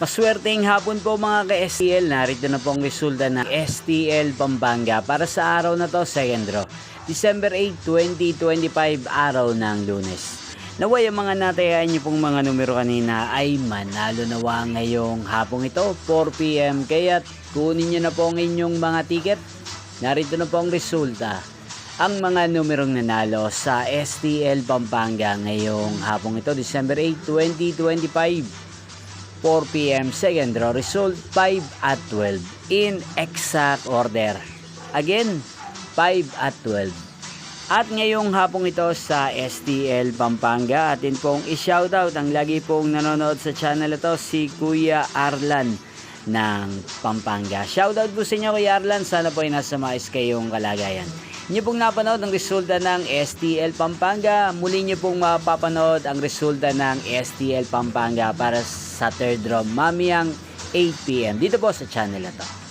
Maswerteng hapon po mga ka-STL. Narito na po ang resulta ng STL Pampanga para sa araw na to, second draw. December 8, 2025, araw ng Lunes. Naway ang mga natayahan niyo pong mga numero kanina ay manalo nawa ngayong hapong ito, 4 PM. Kaya kunin niyo na po ang inyong mga ticket. Narito na po ang resulta. Ang mga numerong nanalo sa STL Pampanga ngayong hapong ito, December 8, 2025. 4 PM, second draw, result 5 at 12 in exact order. Again, 5 at 12. At ngayong hapong ito sa STL Pampanga, atin pong i-shoutout ang lagi pong nanonood sa channel ito, si Kuya Arlan ng Pampanga. Shoutout po sa inyo Kuya Arlan, sana po ay nasa maayos kayong kalagayan. Inyo pong napanood ang resulta ng STL Pampanga. Muli nyo pong mapapanood ang resulta ng STL Pampanga para sa third draw mamayang 8 PM dito po sa channel na to.